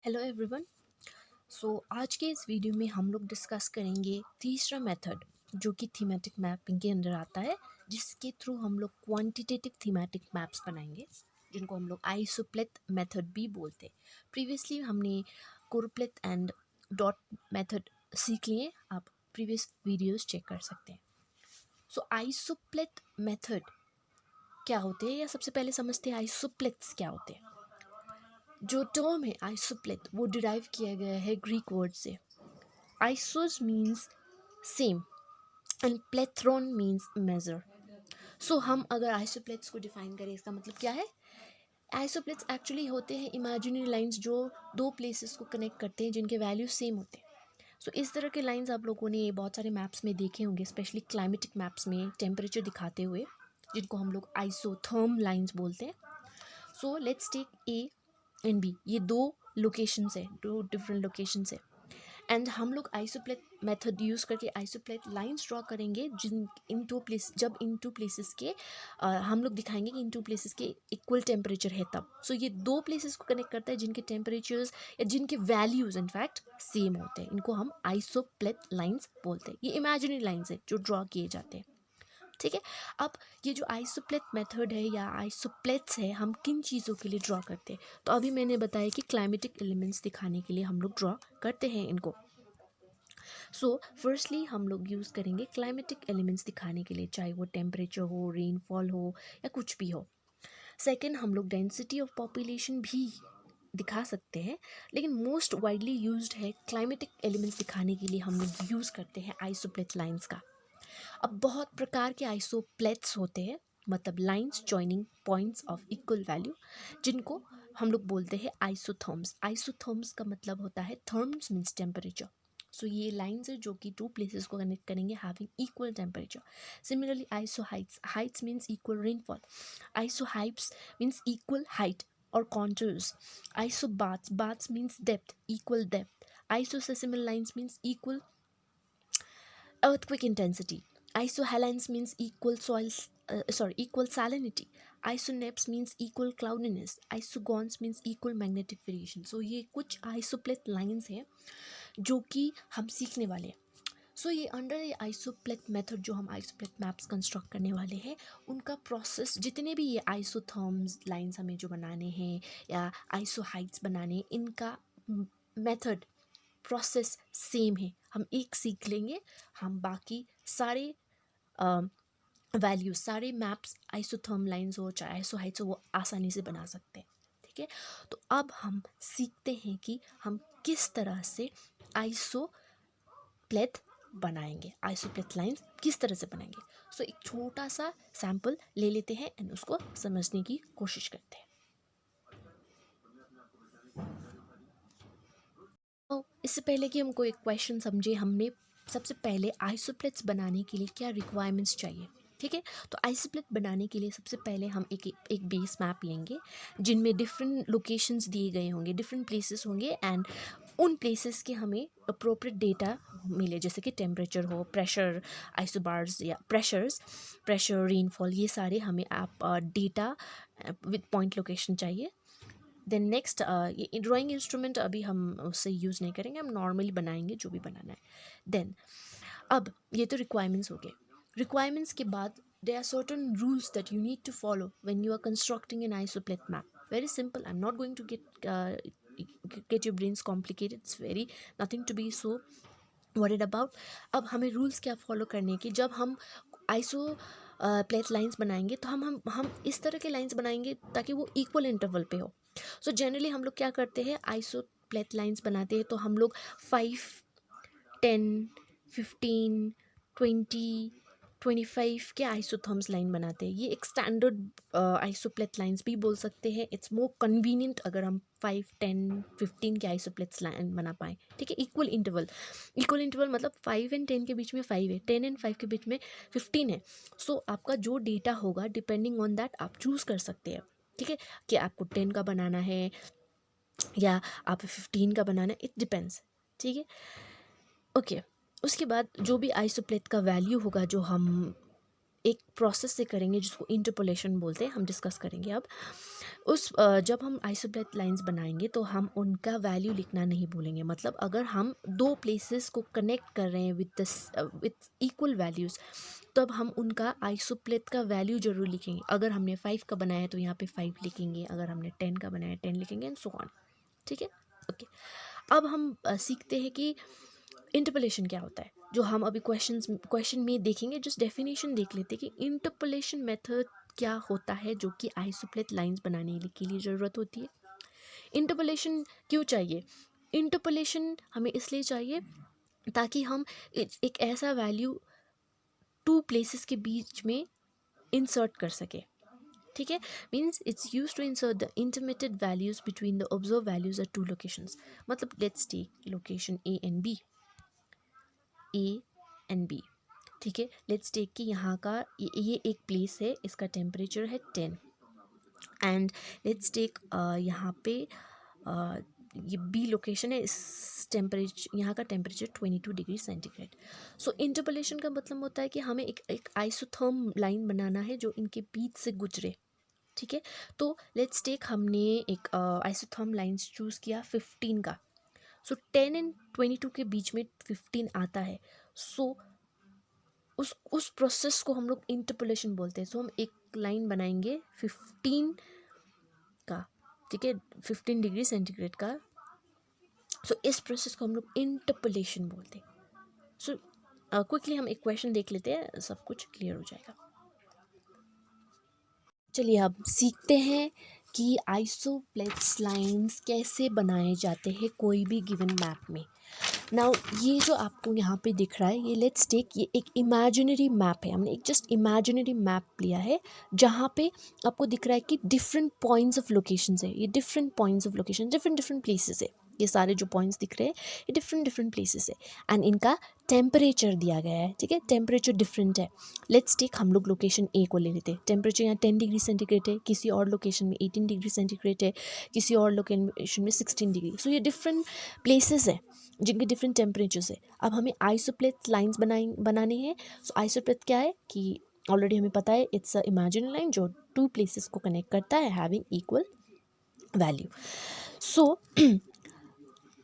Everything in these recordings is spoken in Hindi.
Hello everyone. आज के इस वीडियो में हम लोग डिस्कस करेंगे तीसरा मेथड जो कि थीमेटिक मैपिंग के अंदर आता है, जिसके थ्रू हम लोग क्वांटिटेटिव थीमेटिक मैप्स बनाएंगे, जिनको हम लोग आइसोप्लेथ मेथड भी बोलते हैं। प्रीवियसली हमने कोरप्लेथ एंड डॉट मेथड सीख लिए, आप प्रीवियस वीडियोस चेक कर सकते हैं। आइसोप्लेथ मेथड क्या होते हैं, या सबसे पहले समझते हैं आइसोप्लेथ्स क्या होते हैं। जो टर्म है आइसोप्लेथ वो डिराइव किया गया है ग्रीक वर्ड से। Isos means same and plethron means measure. हम अगर आइसोप्लेथ्स को डिफाइन करें, इसका मतलब क्या है। आइसोप्लेथ्स एक्चुअली होते हैं इमेजिनरी लाइंस जो दो प्लेसेस को कनेक्ट करते हैं जिनके वैल्यू सेम होते हैं। इस तरह के लाइंस आप लोगों ने बहुत सारे मैप्स में देखे होंगे, स्पेशली क्लाइमेटिक मैप्स में टेम्परेचर दिखाते हुए, जिनको हम लोग आइसोथर्म लाइंस बोलते हैं। Let's take A and B, ये दो लोकेशंस है, दो डिफरेंट लोकेशंस है, एंड हम लोग आइसोप्लेथ मेथड यूज़ करके आइसोप्लेथ लाइंस ड्रॉ करेंगे जिन इन टू प्लेस जब इन टू प्लेसेस के हम लोग दिखाएंगे कि इन टू प्लेसेस के इक्वल टेम्परेचर है तब। ये दो प्लेसेस को कनेक्ट करता है जिनके टेम्परेचर्स या जिनके वैल्यूज इनफैक्ट सेम होते हैं, इनको हम आइसोप्लेथ लाइंस बोलते हैं। ये इमेजिनरी लाइंस है जो ड्रॉ किए जाते हैं, ठीक है। अब ये जो आइसोप्लेथ मेथड है या आइसोप्लेथ्स है, हम किन चीज़ों के लिए ड्रॉ करते हैं। अभी मैंने बताया कि क्लाइमेटिक एलिमेंट्स दिखाने के लिए हम लोग ड्रॉ करते हैं इनको। फर्स्टली हम लोग यूज़ करेंगे क्लाइमेटिक एलिमेंट्स दिखाने के लिए, चाहे वो टेम्परेचर हो, रेनफॉल हो या कुछ भी हो। सेकेंड, हम लोग डेंसिटी ऑफ पॉपुलेशन भी दिखा सकते हैं, लेकिन मोस्ट वाइडली यूज्ड है क्लाइमेटिक एलिमेंट्स दिखाने के लिए हम लोग यूज़ करते हैं आइसोप्लेथ लाइंस का। अब बहुत प्रकार के आइसोप्लेथ्स होते हैं, मतलब lines joining points of equal value, जिनको हम लोग बोलते हैं आइसोथर्म्स। आइसोथर्म्स का मतलब होता है, थर्म्स मीन्स टेम्परेचर। ये लाइंस है जो कि टू प्लेसेस को कनेक्ट करेंगे having equal temperature. Similarly iso hyets, hyets means equal rainfall. Iso heights means equal height और contours. Iso baths, baths means depth, equal depth. Isosesamal lines means equal earthquake intensity. Isohalines means equal salinity. Isonapse means equal cloudiness. Isogons means equal magnetic variation. ये कुछ आइसोप्लेथ लाइंस हैं जो कि हम सीखने वाले हैं। ये अंडर ये आइसोप्लेथ मेथड जो हम आइसोप्लेथ मैप्स कंस्ट्रक्ट करने वाले हैं, उनका प्रोसेस, जितने भी ये आइसोथर्म्स लाइंस हमें जो बनाने हैं या आइसो हाइट्स बनाने हैं, इनका मेथड प्रोसेस सेम है। हम एक सीख लेंगे, हम बाकी सारे वैल्यूज, सारे मैप्स, आइसोथर्म लाइंस हो चाहे आइसो हाइट्स हो, वो आसानी से बना सकते हैं, ठीक है। अब हम सीखते हैं कि हम किस तरह से आइसोप्लेथ बनाएंगे, आइसोप्लेथ लाइंस किस तरह से बनाएंगे। एक छोटा सा सैंपल ले लेते हैं एंड उसको समझने की कोशिश करते हैं। इससे पहले कि हम कोई क्वेश्चन समझे, हमने सबसे पहले आइसोप्लेथ्स बनाने के लिए क्या रिक्वायरमेंट्स चाहिए, ठीक है। आइसोप्लेथ बनाने के लिए सबसे पहले हम एक बेस मैप लेंगे जिनमें डिफरेंट लोकेशंस दिए गए होंगे, डिफरेंट प्लेसेस होंगे, एंड उन प्लेसेस के हमें अप्रोप्रिएट डेटा मिले, जैसे कि टेम्परेचर हो, प्रेशर, आइसोबार्स या प्रेशर, रेनफॉल, ये सारे हमें आप डेटा विद पॉइंट लोकेशन चाहिए। देन नेक्स्ट, ये ड्राइंग इंस्ट्रूमेंट अभी हम उससे यूज़ नहीं करेंगे, हम नॉर्मली बनाएंगे जो भी बनाना है। देन अब ये तो रिक्वायरमेंट्स हो गए। रिक्वायरमेंट्स के बाद there are certain rules that you need to follow when you are constructing an isopleth map. Very simple. I'm not going to get your brains complicated. It's very nothing to be so worried about. अब हमें रूल्स क्या फॉलो करने की, जब हम आइसो प्लेथ लाइंस बनाएंगे तो हम इस तरह के लाइंस बनाएंगे ताकि वो इक्वल इंटरवल पे हो। जनरली हम लोग क्या करते हैं, आइसो प्लेथ लाइंस बनाते हैं तो हम लोग 5, 10, 15, 20, 25 के आइसोथर्म्स लाइन बनाते हैं। ये एक स्टैंडर्ड आइसोप्लेथ लाइंस भी बोल सकते हैं। इट्स मोर कन्वीनियंट अगर हम 5, 10, 15 के आइसोप्लेथ लाइन बना पाएँ, ठीक है। इक्वल इंटरवल मतलब 5 एंड 10 के बीच में 5 है, 10 एंड 5 के बीच में 15 है। आपका जो डेटा होगा डिपेंडिंग ऑन दैट आप चूज़ कर सकते हैं, ठीक है, कि आपको 10 का बनाना है या आप 15 का बनाना है, इट डिपेंड्स, ठीक है। ओके, उसके बाद जो भी आइसोप्लेथ का वैल्यू होगा जो हम एक प्रोसेस से करेंगे जिसको इंटरपोलेशन बोलते हैं, हम डिस्कस करेंगे अब। जब हम आइसोप्लेट लाइंस बनाएंगे तो हम उनका वैल्यू लिखना नहीं भूलेंगे। मतलब अगर हम दो प्लेसेस को कनेक्ट कर रहे हैं विथ इक्वल वैल्यूज़, तब हम उनका आइसोप्लेट का वैल्यू जरूर लिखेंगे। अगर हमने 5 का बनाया तो यहाँ पे 5 लिखेंगे, अगर हमने 10 का बनाया 10 लिखेंगे, एंड सो ऑन। ठीक है, ओके। अब हम सीखते हैं कि इंटरपोलेशन क्या होता है, जो हम अभी क्वेश्चन में देखेंगे। जस्ट डेफिनेशन देख लेते हैं कि इंटरपोलेशन मेथड क्या होता है, जो कि आइसोप्लेट लाइंस बनाने के लिए ज़रूरत होती है। इंटरपोलेशन क्यों चाहिए? इंटरपोलेशन हमें इसलिए चाहिए ताकि हम एक ऐसा वैल्यू टू प्लेसेस के बीच में इंसर्ट कर सके। ठीक है, means it's use to insert the intermediate values between the observe values at two locations. मतलब let's take location A and B. ठीक है, लेट्स टेक कि यहाँ का ये एक प्लेस है, इसका टेम्परेचर है 10, एंड लेट्स टेक यहाँ पे ये बी लोकेशन है, इस टेम्परेचर यहाँ का टेम्परेचर 22 डिग्री सेंटीग्रेड। सो इंटरपोलेशन का मतलब होता है कि हमें एक आइसोथर्म लाइन बनाना है जो इनके बीच से गुजरे। ठीक है, तो लेट्स टेक हमने एक आइसोथर्म लाइन्स चूज़ किया 15 का। सो 10 एंड 22 के बीच में 15 आता है। सो उस प्रोसेस को हम लोग इंटरपोलेशन बोलते हैं। सो हम एक लाइन बनाएंगे 15 का, ठीक है, 15 डिग्री सेंटीग्रेड का। सो इस प्रोसेस को हम लोग इंटरपोलेशन बोलते हैं। सो क्विकली हम एक क्वेश्चन देख लेते हैं, सब कुछ क्लियर हो जाएगा। चलिए अब सीखते हैं कि आइसोप्लेट्स लाइंस कैसे बनाए जाते हैं कोई भी गिवन मैप में। नाउ ये जो आपको यहाँ पे दिख रहा है, ये लेट्स टेक, ये एक इमेजिनरी मैप है। हमने एक जस्ट इमेजिनरी मैप लिया है जहाँ पे आपको दिख रहा है कि डिफरेंट पॉइंट्स ऑफ लोकेशंस है। ये different points of location, different places है। ये सारे जो पॉइंट्स दिख रहे हैं ये डिफरेंट प्लेसेस है, एंड इनका टेम्परेचर दिया गया है। ठीक है, टेम्परेचर डिफरेंट है। लेट्स टेक, हम लोग लोकेशन ए को ले लेते हैं। टेम्परेचर यहाँ 10 डिग्री सेंटीग्रेड है, किसी और लोकेशन में 18 डिग्री सेंटीग्रेड है, किसी और लोकेशन में 16 डिग्री। सो ये डिफरेंट प्लेसेस है जिनके डिफरेंट टेम्परेचर्स है। अब हमें आइसोप्लेट लाइंस बनाने हैं। सो आइसोप्लेट क्या है कि ऑलरेडी हमें पता है, इट्स अ इमेजिनरी लाइन जो टू प्लेसेस को कनेक्ट करता है हैविंग इक्वल वैल्यू। सो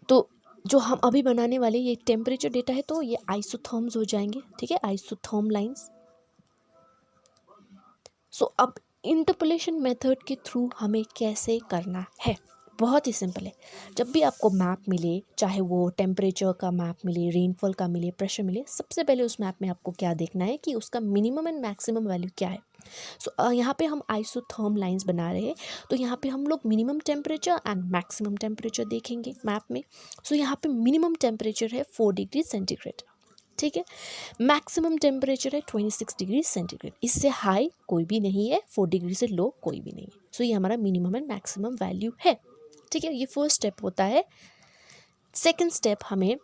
तो जो हम अभी बनाने वाले ये टेम्परेचर डेटा है, तो ये आइसोथर्म्स हो जाएंगे। ठीक है, आइसोथर्म लाइंस। सो अब इंटरपोलेशन मेथड के थ्रू हमें कैसे करना है, बहुत ही सिंपल है। जब भी आपको मैप मिले, चाहे वो टेम्परेचर का मैप मिले, रेनफॉल का मिले, प्रेशर मिले, सबसे पहले उस मैप में आपको क्या देखना है कि उसका मिनिमम एंड मैक्सिमम वैल्यू क्या है। सो यहाँ पे हम आइसोथर्म लाइंस बना रहे हैं, तो यहाँ पे हम लोग minimum temperature and maximum temperature देखेंगे मैप में। सो यहाँ पे मिनिमम टेम्परेचर है 4 डिग्री सेंटीग्रेड। ठीक है, मैक्सिमम टेम्परेचर है 26 डिग्री सेंटीग्रेड। इससे हाई कोई भी नहीं है, 4 डिग्री से लो कोई भी नहीं है। सो ये हमारा मिनिमम एंड मैक्सिमम वैल्यू है। ठीक है, ये फर्स्ट स्टेप होता है। सेकंड स्टेप हमें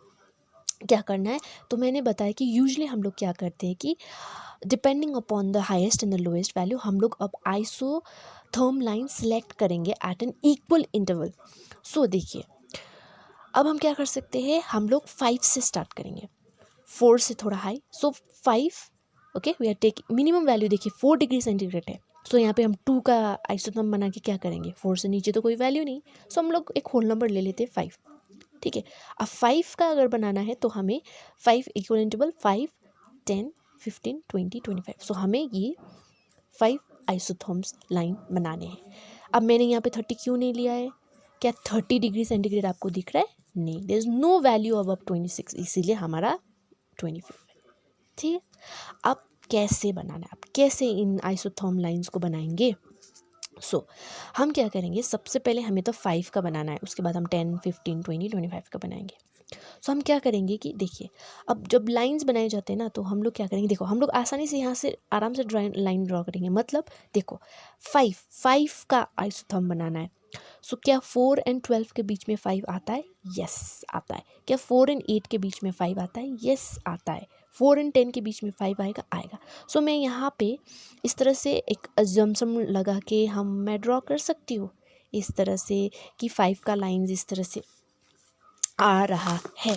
क्या करना है, तो मैंने बताया कि यूजुअली हम लोग क्या करते हैं कि depending upon the highest and the lowest value, हम लोग अब आइसोथर्म लाइन सेलेक्ट करेंगे एट एन इक्वल इंटरवल। सो देखिए, अब हम क्या कर सकते हैं, हम लोग 5 से स्टार्ट करेंगे, 4 से थोड़ा high. So 5, okay, we are taking minimum value. देखिए 4 डिग्री सेंटीग्रेड है। सो यहाँ पे हम 2 का आइसोथर्म बना के क्या करेंगे, 4 से नीचे तो कोई वैल्यू नहीं। सो हम लोग एक होल नंबर ले लेते हैं 5। ठीक है, अब 5 का अगर बनाना है तो हमें 5 इक्वल इंटरवल 5, 10, 15, 20, 25। सो हमें ये 5 आइसोथर्म्स लाइन बनाने हैं। अब मैंने यहाँ पे 30 क्यों नहीं लिया है? क्या 30 डिग्री सेंटीग्रेड आपको दिख रहा है? नहीं, there is no value above 26, इसीलिए हमारा 25 है। ठीक है, अब कैसे बनाना है, अब कैसे इन आइसोथर्म लाइंस को बनाएंगे? सो हम क्या करेंगे, सबसे पहले हमें तो 5 का बनाना है, उसके बाद हम 10, 15, 20, 25 का बनाएंगे। सो हम क्या करेंगे कि देखिए, अब जब लाइंस बनाए जाते हैं ना, तो हम लोग क्या करेंगे, देखो हम लोग आसानी से यहाँ से आराम से लाइन ड्रॉ करेंगे। मतलब देखो 5 का आइसोथर्म बनाना है। सो क्या 4 एंड 12 के बीच में 5 आता है? यस आता है। क्या 4 एंड 8 के बीच में 5 आता है? यस आता है। 4 एंड 10 के बीच में 5 आएगा। सो मैं यहाँ पे इस तरह से एक अजम्पशन लगा के मैं ड्रॉ कर सकती हूँ इस तरह से कि 5 का लाइंस इस तरह से आ रहा है।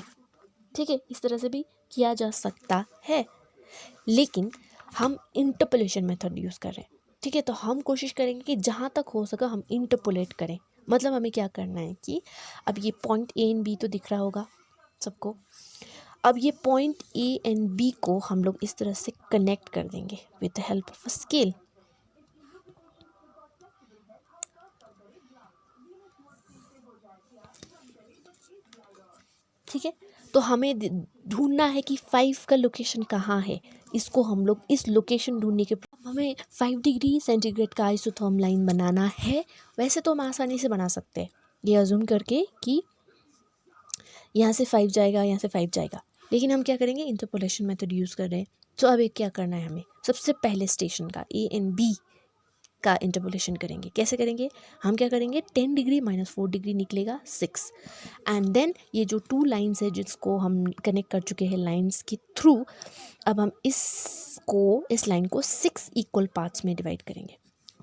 ठीक है, इस तरह से भी किया जा सकता है, लेकिन हम इंटरपोलेशन मेथड यूज़ कर रहे हैं। ठीक है, तो हम कोशिश करेंगे कि जहाँ तक हो सका हम इंटरपोलेट करें। मतलब हमें क्या करना है कि अब ये पॉइंट ए एंड बी तो दिख रहा होगा सबको। अब ये पॉइंट ए एंड बी को हम लोग इस तरह से कनेक्ट कर देंगे with the help of a scale. ठीक है, तो हमें ढूंढना है कि 5 का लोकेशन कहाँ है। इसको हम लोग इस लोकेशन ढूंढने के हमें 5 डिग्री सेंटीग्रेड का आइसोथर्म लाइन बनाना है। वैसे तो हम आसानी से बना सकते हैं ये अज्यूम करके कि यहाँ से 5 जाएगा, यहाँ से 5 जाएगा, लेकिन हम क्या करेंगे, इंटरपोलेशन मेथड यूज़ कर रहे हैं। तो अब एक क्या करना है, हमें सबसे पहले स्टेशन का ए एंड बी का इंटरपोलेशन करेंगे। कैसे करेंगे, हम क्या करेंगे, 10 डिग्री माइनस 4 डिग्री निकलेगा 6, एंड देन ये जो 2 लाइन्स है जिसको हम कनेक्ट कर चुके हैं लाइन्स के थ्रू, अब हम इस लाइन को 6 इक्वल पार्ट्स में डिवाइड करेंगे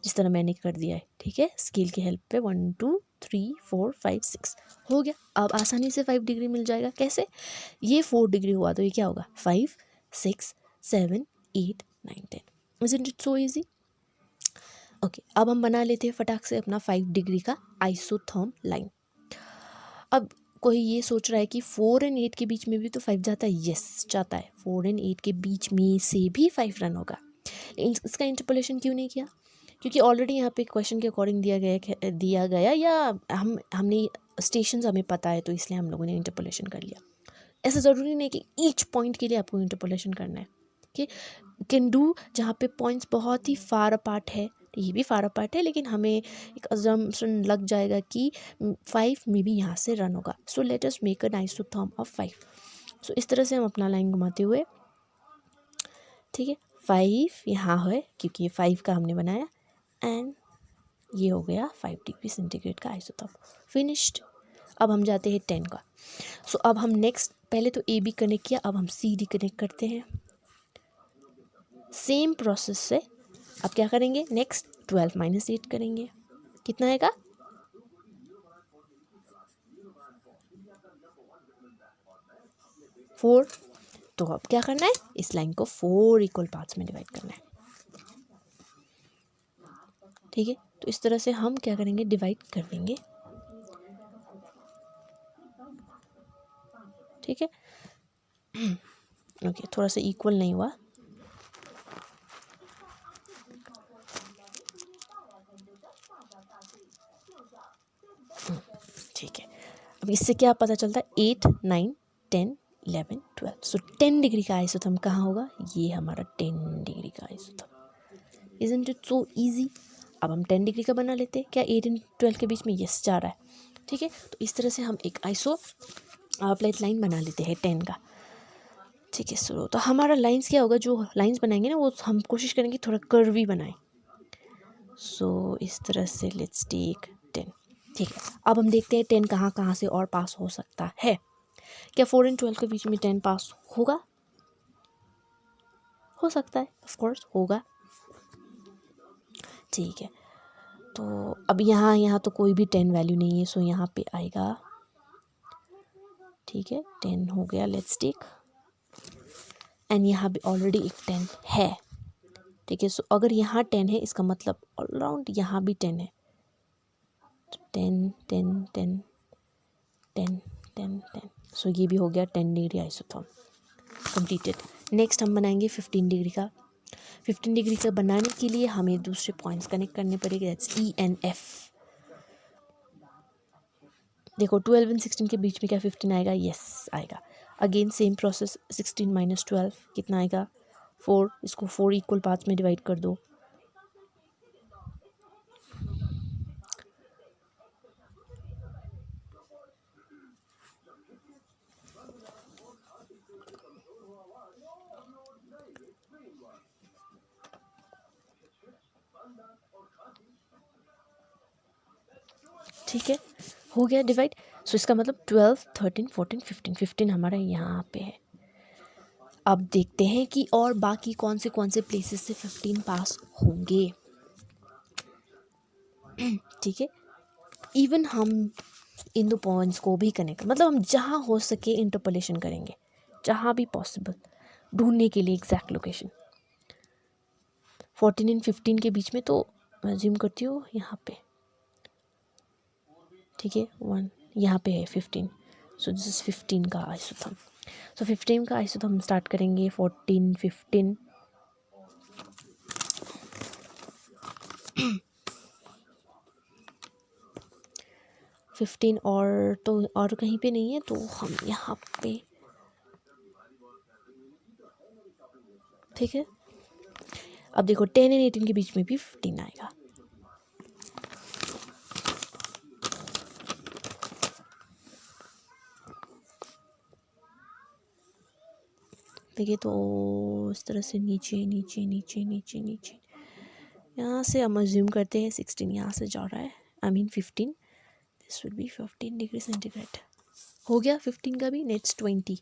जिस तरह मैंने कर दिया है। ठीक है, स्केल की हेल्प पे 1 2 3 4 5 6 हो गया। अब आसानी से 5 डिग्री मिल जाएगा। कैसे, ये 4 डिग्री हुआ तो ये क्या होगा, 5 6 7 8 9 10। Isn't it so easy. Okay, अब हम बना लेते हैं फटाक से अपना 5 डिग्री का आइसोथर्म लाइन। अब कोई ये सोच रहा है कि 4 एंड 8 के बीच में भी तो 5 जाता है। यस, जाता है। 4 एंड 8 के बीच में से भी 5 रन होगा। इसका इंटरपोलेशन क्यों नहीं किया, क्योंकि ऑलरेडी यहाँ पे क्वेश्चन के अकॉर्डिंग दिया गया या हमने स्टेशंस हमें पता है, तो इसलिए हम लोगों ने इंटरपोलेशन कर लिया। ऐसा ज़रूरी नहीं कि ईच पॉइंट के लिए आपको इंटरपोलेशन करना है। कि कैन डू जहाँ पे पॉइंट्स बहुत ही फार अपार्ट है, ये भी फार अपार्ट है, लेकिन हमें एक अजम्पशन लग जाएगा कि 5 में भी यहाँ से रन होगा। So let us make an isotherm of 5। सो इस तरह से हम अपना लाइन घुमाते हुए, ठीक है, 5 यहाँ है क्योंकि ये 5 का हमने बनाया, एंड ये हो गया 5 डिग्री सेंटीग्रेड का आइसोथर्म। फिनिश्ड। अब हम जाते हैं 10 का। सो अब हम नेक्स्ट, पहले तो ए बी कनेक्ट किया, अब हम सी डी कनेक्ट करते हैं सेम प्रोसेस से। अब क्या करेंगे, नेक्स्ट 12 माइनस 8 करेंगे, कितना आएगा, 4। तो अब क्या करना है, इस लाइन को 4 इक्वल पार्ट्स में डिवाइड करना है। ठीक है, तो इस तरह से हम क्या करेंगे, डिवाइड कर देंगे। ठीक है, ओके, थोड़ा सा इक्वल नहीं हुआ। ठीक है, अब इससे क्या पता चलता है, 8 9 10 11 12। सो 10 डिग्री का आइसोथर्म कहाँ होगा, ये हमारा 10 डिग्री का isotherm. Isn't it so easy. अब हम 10 डिग्री का बना लेते हैं। क्या 8 एंड 12 के बीच में, यस, जा रहा है। ठीक है, तो इस तरह से हम एक प्लेट लाइन बना लेते हैं 10 का। ठीक है, सो तो हमारा लाइंस क्या होगा, जो लाइंस बनाएंगे ना, वो हम कोशिश करेंगे थोड़ा कर्वी बनाएं। सो इस तरह से लेट्स टेक 10। ठीक है, अब हम देखते हैं 10 कहाँ कहाँ से और पास हो सकता है। क्या 4 एंड 12 के बीच में 10 पास होगा, हो सकता है, ऑफ कोर्स होगा। ठीक है, तो अब यहाँ तो कोई भी 10 वैल्यू नहीं है, सो यहाँ पे आएगा। ठीक है, 10 हो गया, लेट्स टेक, एंड यहाँ भी ऑलरेडी एक 10 है। ठीक है, सो अगर यहाँ 10 है, इसका मतलब ऑलराउंड यहाँ भी 10 है। 10 10 10 10 10 10। सो ये भी हो गया 10 डिग्री आइसोथर्म कंप्लीटेड। नेक्स्ट हम बनाएंगे 15 डिग्री का। 15 डिग्री का बनाने के लिए हमें दूसरे पॉइंट्स कनेक्ट करने पड़ेंगे, दैट्स ई एंड एफ। देखो 12 एंड 16 के बीच में क्या 15 आएगा, यस आएगा। अगेन सेम प्रोसेस, 16 माइनस 12 कितना आएगा, 4। इसको 4 इक्वल पार्ट्स में डिवाइड कर दो। ठीक है, हो गया डिवाइड। सो इसका मतलब 12 13 14 15 15 हमारा यहाँ पे है। अब देखते हैं कि और बाकी कौन से प्लेसेस से 15 पास होंगे। ठीक है, इवन हम इन दो पॉइंट्स को भी कनेक्ट, मतलब हम जहाँ हो सके इंटरपोलेशन करेंगे, जहाँ भी पॉसिबल, ढूंढने के लिए एग्जैक्ट लोकेशन। 14 एंड 15 के बीच में, तो मैं अज्यूम करती हूँ यहाँ पे, ठीक है, 1 यहाँ पे है 15, सो दिस इज 15 का आइसोथर्म। सो 15 का आइसोथर्म स्टार्ट करेंगे 14 15 15 और तो और कहीं पे नहीं है, तो हम यहाँ पे, ठीक है। अब देखो 10 एंड 18 के बीच में भी 15 आएगा, ठीक है। तो इस तरह से नीचे नीचे नीचे नीचे नीचे यहाँ से हम अज्यूम करते हैं 16 यहाँ से जा रहा है, I mean 15, this will be 15 degree centigrade. हो गया 15 का भी। नेक्स्ट 20,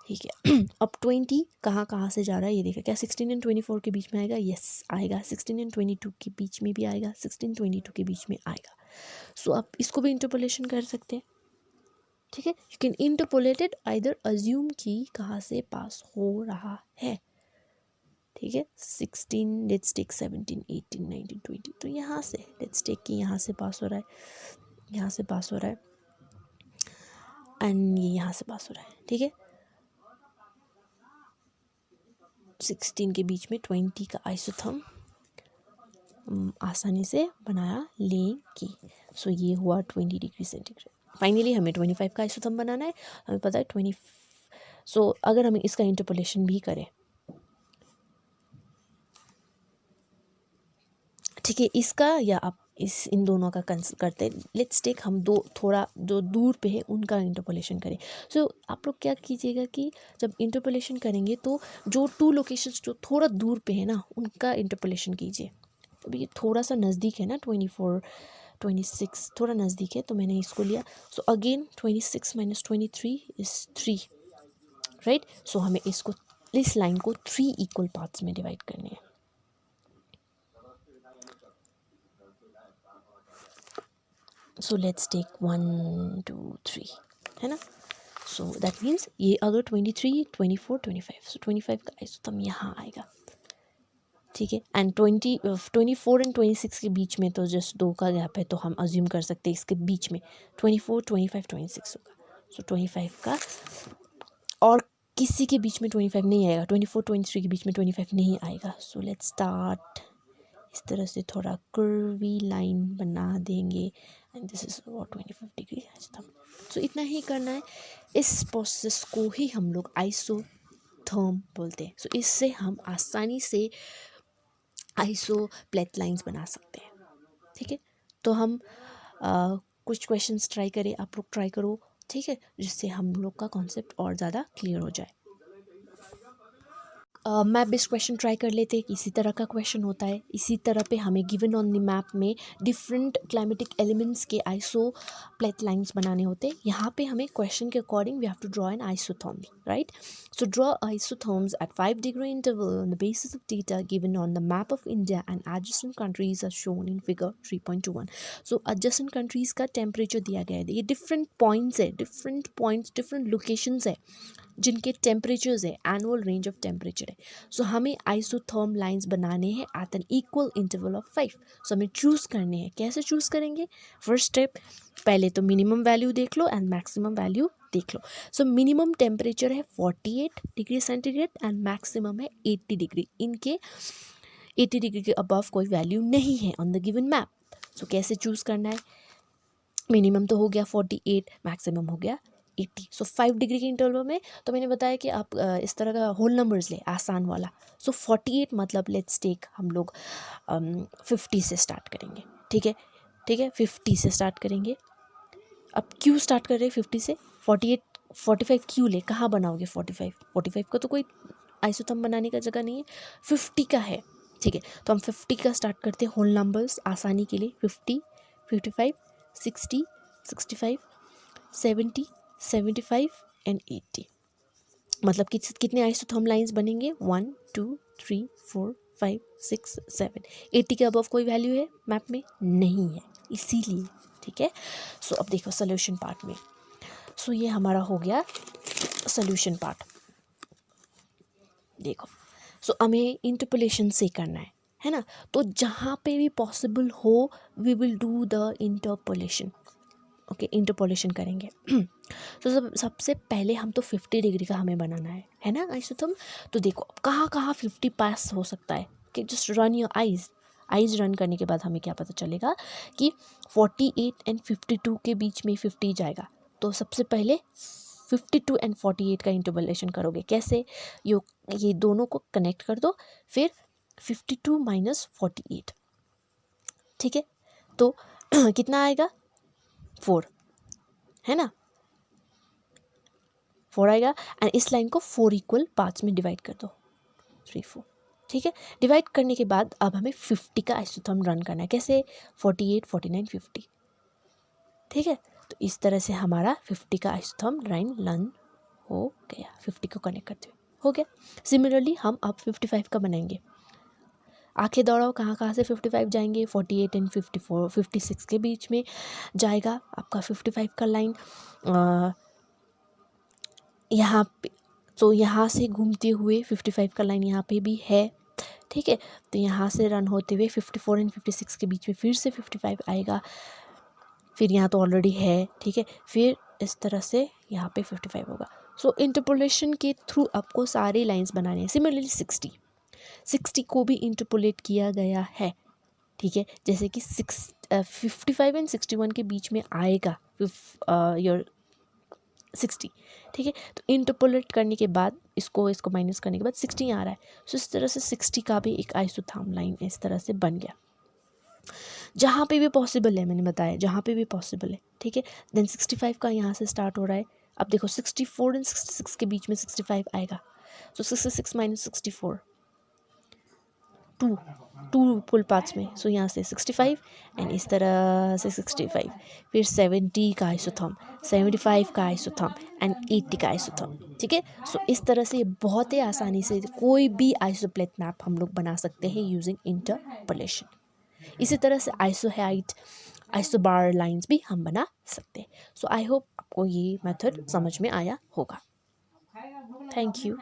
ठीक है। अब 20 कहाँ कहाँ से जा रहा है ये देखा, क्या 16 एंड 24 के बीच में आएगा? यस आएगा। 16 एंड 22 के बीच में भी आएगा, 16 22 के बीच में आएगा। सो आप इसको भी इंटरपोलेशन कर सकते हैं, ठीक है। You can interpolate it, either assume कि कहाँ से पास हो रहा है, ठीक है। 16, लेट्स टेक 17 18 19 20, तो यहाँ से लेट्स टेक कि यहाँ से पास हो रहा है, यहाँ से पास हो रहा है, एंड ये यहाँ से पास हो रहा है, ठीक है। 16 के बीच में 20 का आइसोथर्म आसानी से बनाया लेंगे। सो ये हुआ 20 डिग्री सेंटीग्रेड। फाइनली हमें 25 का आइसोथर्म बनाना है, हमें पता है 20। सो अगर हम इसका इंटरपोलेशन भी करें, ठीक है, इसका या आप इन दोनों का कंसिडर करते हैं। लेट्स टेक हम थोड़ा जो दूर पे है उनका इंटरपोलेशन करें। सो आप लोग क्या कीजिएगा कि जब इंटरपोलेशन करेंगे तो जो 2 लोकेशंस जो थोड़ा दूर पे है ना, उनका इंटरपोलेशन कीजिए। अभी ये थोड़ा सा नज़दीक है ना, 24 26 थोड़ा नज़दीक है, तो मैंने इसको लिया। So again 26 - 23 is 3, right. So हमें इसको, इस लाइन को 3 इक्वल पार्ट्स में डिवाइड करने हैं। सो लेट्स टेक 1 2 3, है ना। सो दैट मीन्स ये अगर 23 24 25, सो 25 का आइसोथर्म यहाँ आएगा, ठीक है। एंड 24 एंड 26 के बीच में तो जस्ट 2 का गैप है, तो हम अज्यूम कर सकते हैं इसके बीच में 24 25 26 होगा। सो 25 का, और किसी के बीच में 25 नहीं आएगा, 24 23 के बीच में 25 नहीं आएगा। सो लेट्स स्टार्ट, इस तरह से थोड़ा कर्वी लाइन बना देंगे, एंड दिस इज 25 डिग्री। सो इतना ही करना है। इस प्रोसेस को ही हम लोग आइसोथर्म बोलते हैं। सो इससे हम आसानी से आइसोप्लेट लाइंस बना सकते हैं, ठीक है। तो हम कुछ क्वेश्चंस ट्राई करें, आप लोग ट्राई करो, ठीक है, जिससे हम लोग का कॉन्सेप्ट और ज़्यादा क्लियर हो जाए। मैप बेस्ड क्वेश्चन ट्राई कर लेते हैं। इसी तरह का क्वेश्चन होता है, इसी तरह पे हमें गिवन ऑन द मैप में डिफरेंट क्लाइमेटिक एलिमेंट्स के आइसो प्लेट लाइंस बनाने होते हैं। यहाँ पे हमें क्वेश्चन के according we have to draw an isotherms, right. So draw isotherms at 5 degree interval on the basis of data given on the map of India and adjacent countries are shown in figure 3.21। So adjacent countries का टेम्परेचर दिया गया है, ये डिफरेंट पॉइंट्स है, डिफरेंट पॉइंट्स डिफरेंट लोकेशंस है जिनके टेम्परेचर्स है, एनुअल रेंज ऑफ टेम्परेचर है। सो हमें आइसोथर्म लाइंस बनाने हैं at an equal interval of 5। So हमें चूज़ करने हैं। कैसे चूज़ करेंगे? फर्स्ट स्टेप, पहले तो मिनिमम वैल्यू देख लो एंड मैक्सिमम वैल्यू देख लो। सो मिनिमम टेम्परेचर है 48 डिग्री सेंटीग्रेड एंड मैक्सिमम है 80 डिग्री। इनके 80 डिग्री के अबव कोई वैल्यू नहीं है ऑन द गिवन मैप। सो कैसे चूज़ करना है? मिनिमम तो हो गया 48, मैक्सिमम हो गया 80। सो 5 डिग्री के इंटरवल में तो मैंने बताया कि आप इस तरह का होल नंबर्स ले, आसान वाला। सो 48 मतलब लेट्स टेक हम लोग 50 से स्टार्ट करेंगे, ठीक है, ठीक है, 50 से स्टार्ट करेंगे। अब क्यों स्टार्ट कर रहे हैं 50 से? 48 45 क्यों ले, कहाँ बनाओगे 45 का तो कोई आइसोथर्म बनाने का जगह नहीं है, 50 का है, ठीक है। तो हम 50 का स्टार्ट करते हैं होल नंबर्स आसानी के लिए। 50 55 60 65 70 75 एंड 80। मतलब कितने आइसोथर्म लाइंस बनेंगे? 1 2 3 4 5 6 7। 80 के अबव कोई वैल्यू है मैप में? नहीं है, इसीलिए, ठीक है। सो अब देखो सोल्यूशन पार्ट में। सो ये हमारा हो गया सोल्यूशन पार्ट। देखो, सो हमें इंटरपोलेशन से करना है। है ना। तो जहाँ पे भी पॉसिबल हो we will do the interpolation, okay, interpolation करेंगे। तो सबसे पहले हम तो 50 डिग्री का हमें बनाना है ना आइसोथर्म। तो देखो कहाँ कहाँ 50 पास हो सकता है, कि just run your eyes run करने के बाद हमें क्या पता चलेगा कि 48 एंड 52 के बीच में 50 जाएगा। तो सबसे पहले 52 एंड 48 का इंटरपोलेशन करोगे कैसे, ये दोनों को कनेक्ट कर दो, फिर 52 माइनस 48, ठीक है। तो कितना आएगा 4, है ना, 4 आएगा। एंड इस लाइन को 4 इक्वल पार्ट्स में डिवाइड कर दो, 3 4, ठीक है। डिवाइड करने के बाद अब हमें 50 का आइसोथर्म रन करना है, कैसे, 48 49 50, ठीक है। तो इस तरह से हमारा 50 का आइसोथर्म लाइन रन हो गया, 50 को कनेक्ट करते हुए हो गया। सिमिलरली हम अब 55 का बनाएंगे। आंखें दौड़ाओ, कहाँ कहाँ से 55 जाएंगे, 48 एंड 54 56 के बीच में जाएगा आपका 55 का लाइन। यहाँ पे तो यहाँ से घूमते हुए 55 का लाइन यहाँ पे भी है, ठीक है। तो यहाँ से रन होते हुए 54 एंड 56 के बीच में फिर से 55 आएगा, फिर यहाँ तो ऑलरेडी है, ठीक है। फिर इस तरह से यहाँ पे 55 होगा। सो इंटरपोलेशन के थ्रू आपको सारे लाइंस बनाने हैं। सिमिलरली 60 को भी इंटरपोलेट किया गया है, ठीक है। जैसे कि 55 एंड 61 के बीच में आएगा योर 60, ठीक है। तो इंटरपोलेट करने के बाद इसको माइनस करने के बाद 60 आ रहा है। सो इस तरह से 60 का भी एक आइसोथर्म लाइन इस तरह से बन गया, जहाँ पे भी पॉसिबल है, मैंने बताया जहाँ पे भी पॉसिबल है, ठीक है। देन 65 का यहाँ से स्टार्ट हो रहा है। अब देखो 64 एंड 66 के बीच में 65 आएगा। सो 66 माइनस 64, 2 फुल पार्ट्स में। सो यहाँ से 65 एंड इस तरह से 65, फिर 70 का आइसोथर्म, 75 का आइसोथर्म एंड 80 का आइसोथर्म, ठीक है। सो इस तरह से बहुत ही आसानी से कोई भी आइसोप्लेट मैप हम लोग बना सकते हैं यूजिंग इंटरपोलेशन। इसी तरह से आइसोहाइट, आइसोबार लाइंस भी हम बना सकते हैं। सो आई होप आपको ये मेथड समझ में आया होगा। Thank you.